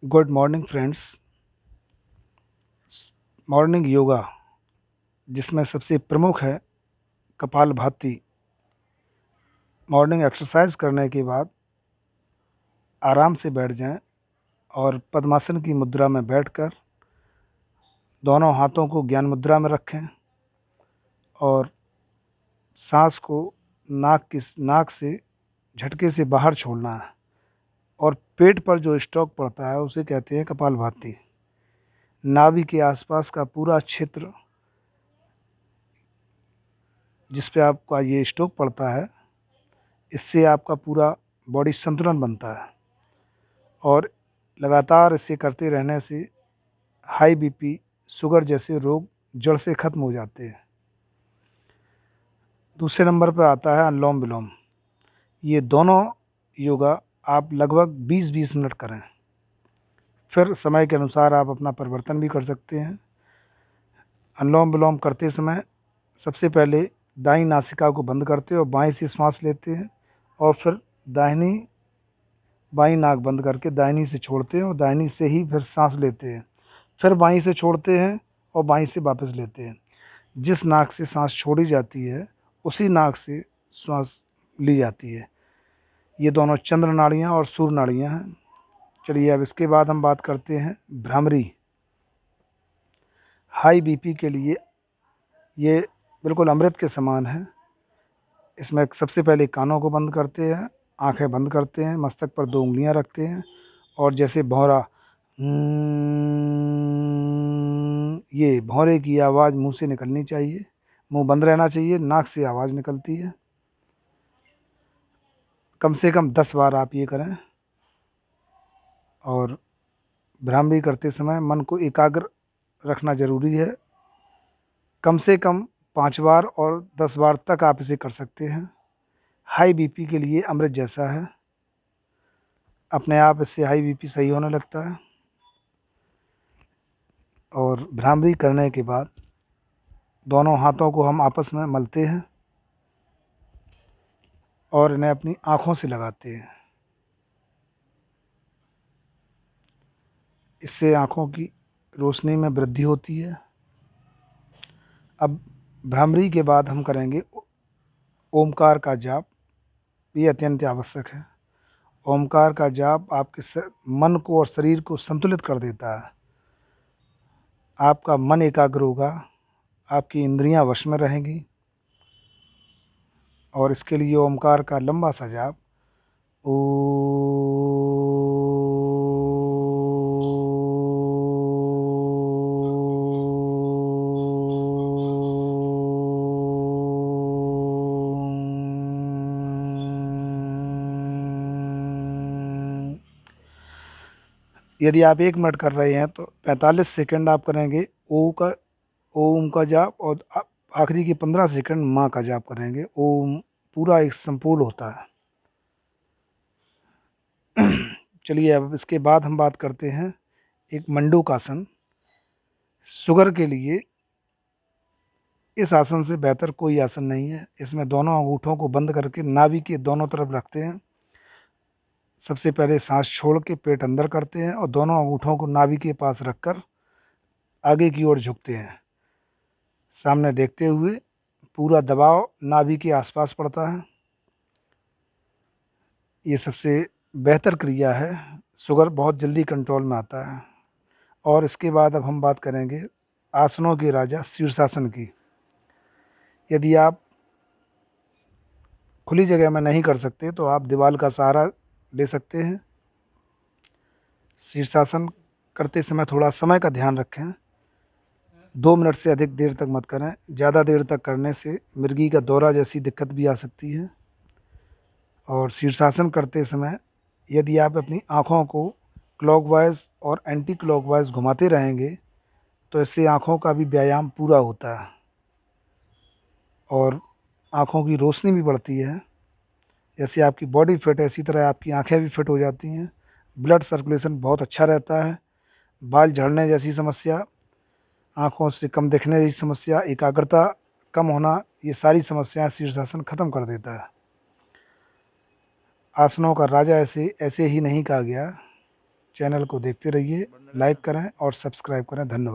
Good morning friends. Morning yoga जिसमें सबसे प्रमुख है कपालभाति। मॉर्निंग एक्सरसाइज करने के बाद आराम से बैठ जाएं और पद्मासन की मुद्रा में बैठकर दोनों हाथों को ज्ञान मुद्रा में रखें और सांस को नाक से झटके से बाहर छोड़ना है और पेट पर जो स्ट्रोक पड़ता है उसे कहते हैं कपालभाति। नाभि के आसपास का पूरा क्षेत्र जिस पे आपका ये स्ट्रोक पड़ता है, इससे आपका पूरा बॉडी संतुलन बनता है और लगातार इसे करते रहने से हाई बीपी, शुगर जैसे रोग जड़ से ख़त्म हो जाते हैं। दूसरे नंबर पर आता है अनुलोम विलोम। ये दोनों योगा आप लगभग 20-20 मिनट करें, फिर समय के अनुसार आप अपना परिवर्तन भी कर सकते हैं। अनुलोम विलोम करते समय सबसे पहले दाईं नासिका को बंद करते हैं और बाएं से श्वास लेते हैं और फिर बाईं नाक बंद करके दाहिनी से छोड़ते हैं और दाहिनी से ही फिर सांस लेते हैं, फिर बाईं से छोड़ते हैं और बाईं से वापस लेते हैं। जिस नाक से सांस छोड़ी जाती है उसी नाक से श्वास ली जाती है। ये दोनों चंद्र नाड़ियाँ और सूर्य नाड़ियाँ हैं। चलिए अब इसके बाद हम बात करते हैं भ्रामरी। हाई बीपी के लिए ये बिल्कुल अमृत के समान है। इसमें सबसे पहले कानों को बंद करते हैं, आंखें बंद करते हैं, मस्तक पर 2 उंगलियां रखते हैं और जैसे भौंरा ये भौंरे की आवाज़ मुंह से निकलनी चाहिए, मुंह बंद रहना चाहिए, नाक से आवाज़ निकलती है। कम से कम 10 बार आप ये करें और भ्रामरी करते समय मन को एकाग्र रखना ज़रूरी है। कम से कम 5 बार और 10 बार तक आप इसे कर सकते हैं। हाई बीपी के लिए अमृत जैसा है, अपने आप इससे हाई बीपी सही होने लगता है। और भ्रामरी करने के बाद दोनों हाथों को हम आपस में मलते हैं और इन्हें अपनी आँखों से लगाते हैं। इससे आँखों की रोशनी में वृद्धि होती है। अब भ्रामरी के बाद हम करेंगे ओमकार का जाप। ये अत्यंत आवश्यक है। ओमकार का जाप आपके मन को और शरीर को संतुलित कर देता है। आपका मन एकाग्र होगा, आपकी इंद्रियां वश में रहेंगी और इसके लिए ओमकार का लंबा सा जाप ओ यदि आप 1 मिनट कर रहे हैं तो 45 सेकंड आप करेंगे ओम का जाप और आखिरी के 15 सेकंड माँ का जाप करेंगे। ओम पूरा एक संपूर्ण होता है। चलिए अब इसके बाद हम बात करते हैं एक मंडूकासन। शुगर के लिए इस आसन से बेहतर कोई आसन नहीं है। इसमें दोनों अंगूठों को बंद करके नाभि के दोनों तरफ रखते हैं। सबसे पहले सांस छोड़ के पेट अंदर करते हैं और दोनों अंगूठों को नाभि के पास रखकर आगे की ओर झुकते हैं, सामने देखते हुए। पूरा दबाव नाभि के आसपास पड़ता है। ये सबसे बेहतर क्रिया है। शुगर बहुत जल्दी कंट्रोल में आता है। और इसके बाद अब हम बात करेंगे आसनों के राजा शीर्षासन की। यदि आप खुली जगह में नहीं कर सकते तो आप दीवार का सहारा ले सकते हैं। शीर्षासन करते समय थोड़ा समय का ध्यान रखें। 2 मिनट से अधिक देर तक मत करें। ज़्यादा देर तक करने से मिर्गी का दौरा जैसी दिक्कत भी आ सकती है। और शीर्षासन करते समय यदि आप अपनी आँखों को क्लॉकवाइज और एंटी क्लॉकवाइज घुमाते रहेंगे तो इससे आँखों का भी व्यायाम पूरा होता है और आँखों की रोशनी भी बढ़ती है। जैसे आपकी बॉडी फिट है, इसी तरह आपकी आँखें भी फिट हो जाती हैं। ब्लड सर्कुलेशन बहुत अच्छा रहता है। बाल झड़ने जैसी समस्या, आँखों से कम दिखने जैसी समस्या, एकाग्रता कम होना, ये सारी समस्याएं शीर्षासन ख़त्म कर देता है। आसनों का राजा ऐसे ऐसे ही नहीं कहा गया। चैनल को देखते रहिए, लाइक करें और सब्सक्राइब करें। धन्यवाद।